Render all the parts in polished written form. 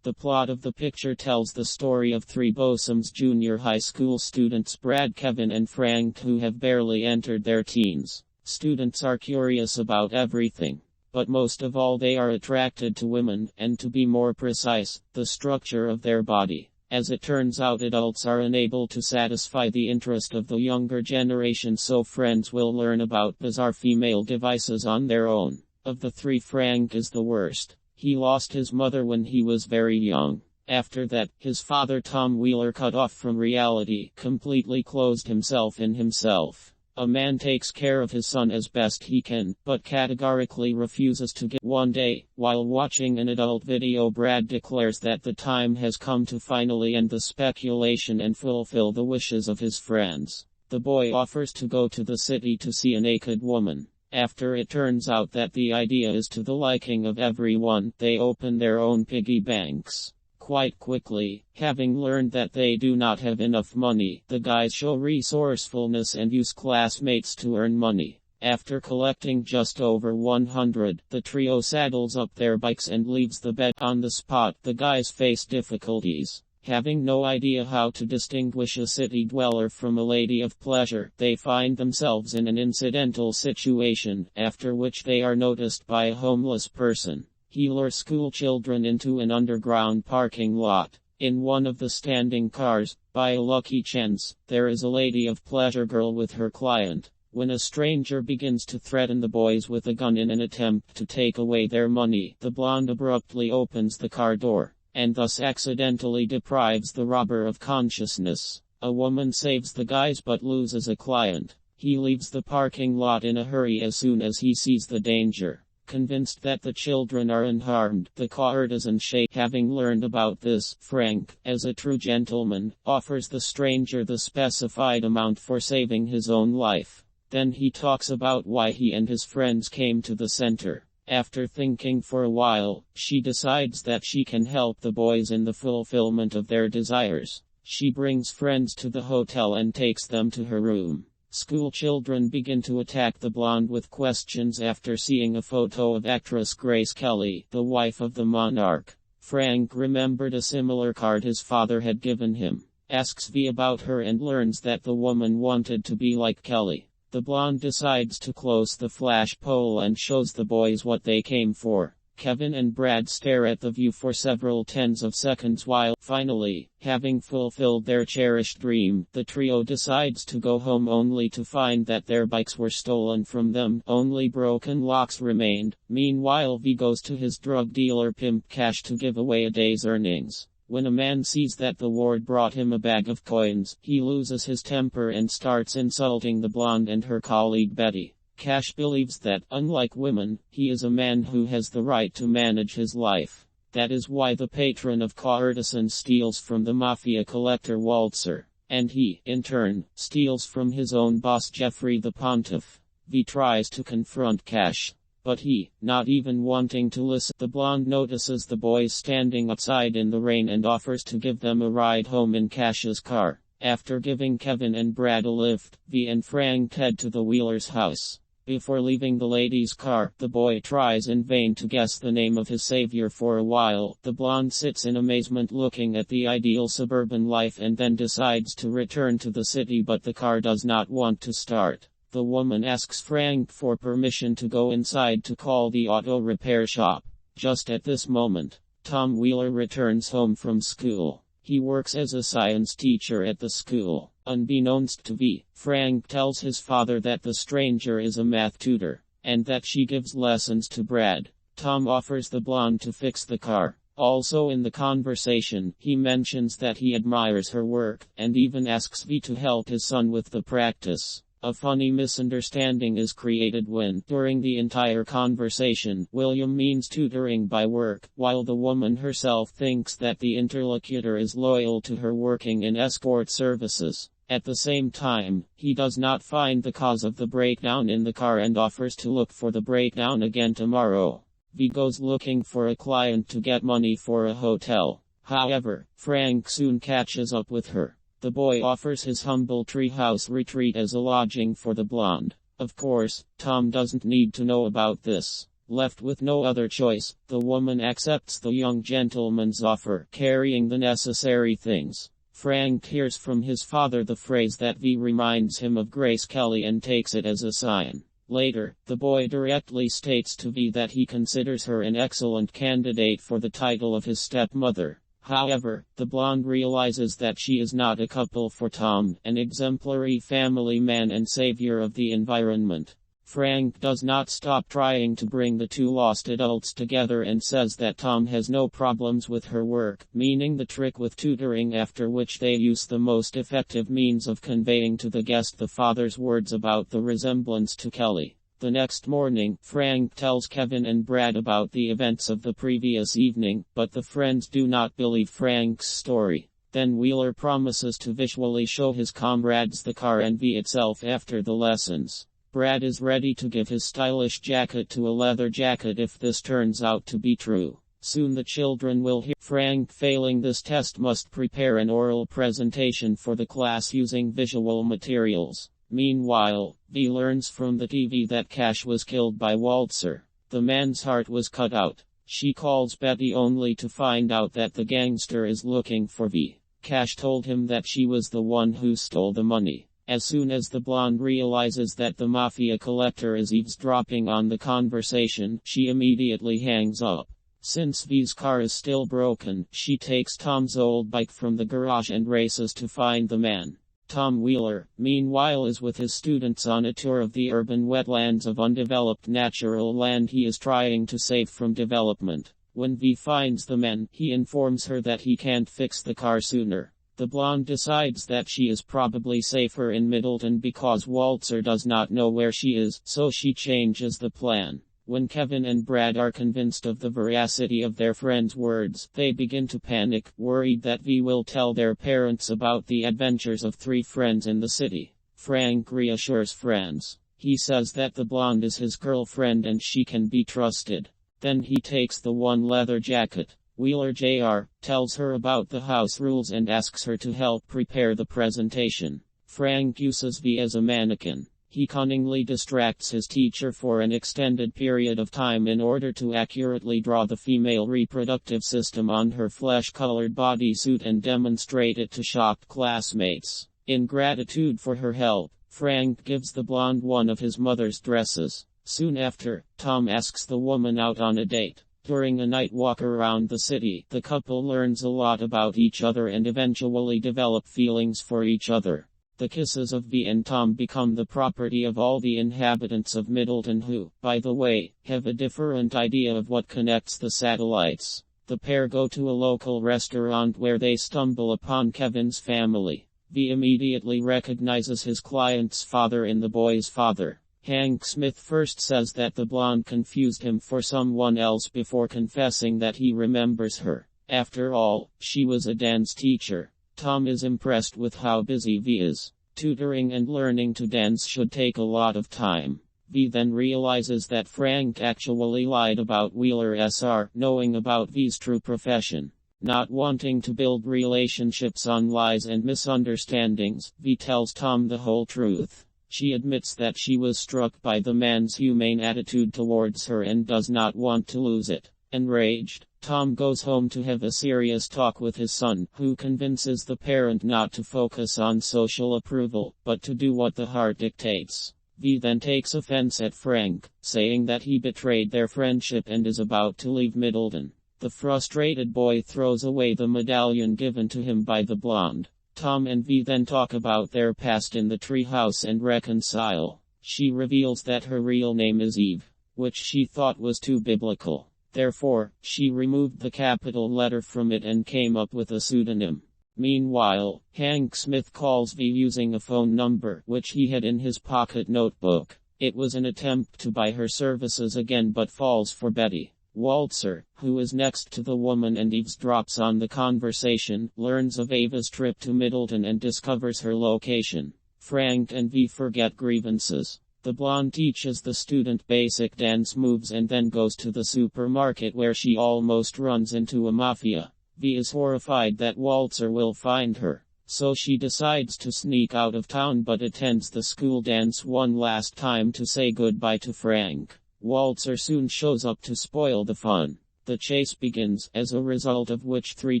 The plot of the picture tells the story of three Bosoms junior high school students Brad, Kevin, and Frank who have barely entered their teens. Students are curious about everything, but most of all they are attracted to women, and to be more precise, the structure of their body. As it turns out, adults are unable to satisfy the interest of the younger generation, so friends will learn about bizarre female devices on their own. Of the three, Frank is the worst. He lost his mother when he was very young. After that, his father Tom Wheeler, cut off from reality, completely closed himself in himself. A man takes care of his son as best he can, but categorically refuses to give. One day, while watching an adult video, Brad declares that the time has come to finally end the speculation and fulfill the wishes of his friends. The boy offers to go to the city to see a naked woman. After it turns out that the idea is to the liking of everyone, they open their own piggy banks. Quite quickly, having learned that they do not have enough money, the guys show resourcefulness and use classmates to earn money. After collecting just over 100, the trio saddles up their bikes and leaves the bed. On the spot, the guys face difficulties. Having no idea how to distinguish a city dweller from a lady of pleasure, they find themselves in an incidental situation, after which they are noticed by a homeless person. He lures school children into an underground parking lot. In one of the standing cars, by a lucky chance, there is a lady of pleasure girl with her client. When a stranger begins to threaten the boys with a gun in an attempt to take away their money, the blonde abruptly opens the car door, and thus accidentally deprives the robber of consciousness. A woman saves the guys but loses a client. He leaves the parking lot in a hurry as soon as he sees the danger. Convinced that the children are unharmed, the car doesn't shake. Having learned about this, Frank, as a true gentleman, offers the stranger the specified amount for saving his own life. Then he talks about why he and his friends came to the center. After thinking for a while, she decides that she can help the boys in the fulfillment of their desires. She brings friends to the hotel and takes them to her room. School children begin to attack the blonde with questions after seeing a photo of actress Grace Kelly, the wife of the monarch. Frank remembered a similar card his father had given him, asks V about her and learns that the woman wanted to be like Kelly. The blonde decides to close the flash pole and shows the boys what they came for. Kevin and Brad stare at the view for several tens of seconds while, finally, having fulfilled their cherished dream, the trio decides to go home only to find that their bikes were stolen from them. Only broken locks remained. Meanwhile, V goes to his drug dealer Pimp Cash to give away a day's earnings. When a man sees that the ward brought him a bag of coins, he loses his temper and starts insulting the blonde and her colleague Betty. Cash believes that, unlike women, he is a man who has the right to manage his life. That is why the patron of Courtesan steals from the mafia collector Waltzer, and he, in turn, steals from his own boss Jeffrey the Pontiff. V tries to confront Cash, but he, not even wanting to listen. The blonde notices the boys standing outside in the rain and offers to give them a ride home in Cash's car. After giving Kevin and Brad a lift, V and Frank head to the Wheelers' house. Before leaving the lady's car, the boy tries in vain to guess the name of his savior for a while. The blonde sits in amazement looking at the ideal suburban life and then decides to return to the city, but the car does not want to start. The woman asks Frank for permission to go inside to call the auto repair shop. Just at this moment, Tom Wheeler returns home from school. He works as a science teacher at the school. Unbeknownst to V, Frank tells his father that the stranger is a math tutor, and that she gives lessons to Brad. Tom offers the blonde to fix the car. Also in the conversation, he mentions that he admires her work, and even asks V to help his son with the practice. A funny misunderstanding is created when, during the entire conversation, William means tutoring by work, while the woman herself thinks that the interlocutor is loyal to her working in escort services. At the same time, he does not find the cause of the breakdown in the car and offers to look for the breakdown again tomorrow. V goes looking for a client to get money for a hotel. However, Frank soon catches up with her. The boy offers his humble treehouse retreat as a lodging for the blonde. Of course, Tom doesn't need to know about this. Left with no other choice, the woman accepts the young gentleman's offer, carrying the necessary things. Frank hears from his father the phrase that V reminds him of Grace Kelly and takes it as a sign. Later, the boy directly states to V that he considers her an excellent candidate for the title of his stepmother. However, the blonde realizes that she is not a couple for Tom, an exemplary family man and savior of the environment. Frank does not stop trying to bring the two lost adults together and says that Tom has no problems with her work, meaning the trick with tutoring, after which they use the most effective means of conveying to the guest the father's words about the resemblance to Kelly. The next morning, Frank tells Kevin and Brad about the events of the previous evening, but the friends do not believe Frank's story. Then Wheeler promises to visually show his comrades the car and V itself after the lessons. Brad is ready to give his stylish jacket to a leather jacket if this turns out to be true. Soon the children will hear. Frank, failing this test, must prepare an oral presentation for the class using visual materials. Meanwhile, V learns from the TV that Cash was killed by Waltzer. The man's heart was cut out. She calls Betty only to find out that the gangster is looking for V. Cash told him that she was the one who stole the money. As soon as the blonde realizes that the mafia collector is eavesdropping on the conversation, she immediately hangs up. Since V's car is still broken, she takes Tom's old bike from the garage and races to find the man. Tom Wheeler, meanwhile, is with his students on a tour of the urban wetlands of undeveloped natural land he is trying to save from development. When V finds the man, he informs her that he can't fix the car sooner. The blonde decides that she is probably safer in Middleton because Waltzer does not know where she is, so she changes the plan. When Kevin and Brad are convinced of the veracity of their friend's words, they begin to panic, worried that V will tell their parents about the adventures of three friends in the city. Frank reassures friends. He says that the blonde is his girlfriend and she can be trusted. Then he takes the one leather jacket. Wheeler Jr. tells her about the house rules and asks her to help prepare the presentation. Frank uses V as a mannequin. He cunningly distracts his teacher for an extended period of time in order to accurately draw the female reproductive system on her flesh-colored bodysuit and demonstrate it to shocked classmates. In gratitude for her help, Frank gives the blonde one of his mother's dresses. Soon after, Tom asks the woman out on a date. During a night walk around the city, the couple learns a lot about each other and eventually develop feelings for each other. The kisses of V and Tom become the property of all the inhabitants of Middleton who, by the way, have a different idea of what connects the satellites. The pair go to a local restaurant where they stumble upon Kevin's family. V immediately recognizes his client's father in the boy's father. Hank Smith first says that the blonde confused him for someone else before confessing that he remembers her. After all, she was a dance teacher. Tom is impressed with how busy V is. Tutoring and learning to dance should take a lot of time. V then realizes that Frank actually lied about Wheeler Sr. knowing about V's true profession. Not wanting to build relationships on lies and misunderstandings, V tells Tom the whole truth. She admits that she was struck by the man's humane attitude towards her and does not want to lose it. Enraged, Tom goes home to have a serious talk with his son, who convinces the parent not to focus on social approval, but to do what the heart dictates. V then takes offense at Frank, saying that he betrayed their friendship and is about to leave Middleton. The frustrated boy throws away the medallion given to him by the blonde. Tom and V then talk about their past in the treehouse and reconcile. She reveals that her real name is Eve, which she thought was too biblical. Therefore, she removed the capital letter from it and came up with a pseudonym. Meanwhile, Hank Smith calls V using a phone number which he had in his pocket notebook. It was an attempt to buy her services again but falls for Betty. Waltzer, who is next to the woman and eavesdrops on the conversation, learns of Ava's trip to Middleton and discovers her location. Frank and V forget grievances. The blonde teaches the student basic dance moves and then goes to the supermarket where she almost runs into a mafia. V is horrified that Waltzer will find her, so she decides to sneak out of town but attends the school dance one last time to say goodbye to Frank. Walter soon shows up to spoil the fun. The chase begins, as a result of which three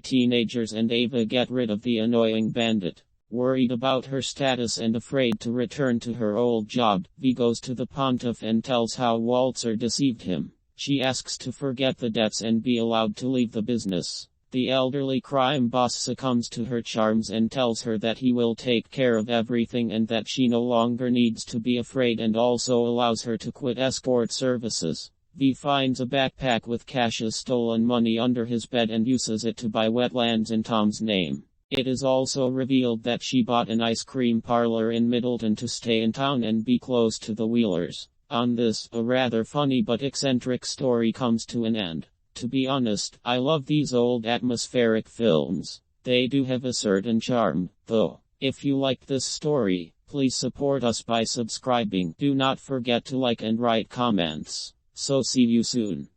teenagers and Ava get rid of the annoying bandit. Worried about her status and afraid to return to her old job, Vi goes to the Pontiff and tells how Walter deceived him. She asks to forget the debts and be allowed to leave the business. The elderly crime boss succumbs to her charms and tells her that he will take care of everything and that she no longer needs to be afraid, and also allows her to quit escort services. Vi finds a backpack with Cash's stolen money under his bed and uses it to buy wetlands in Tom's name. It is also revealed that she bought an ice cream parlor in Middleton to stay in town and be close to the Wheelers. On this, a rather funny but eccentric story comes to an end. To be honest, I love these old atmospheric films. They do have a certain charm, though. If you like this story, please support us by subscribing. Do not forget to like and write comments. So see you soon.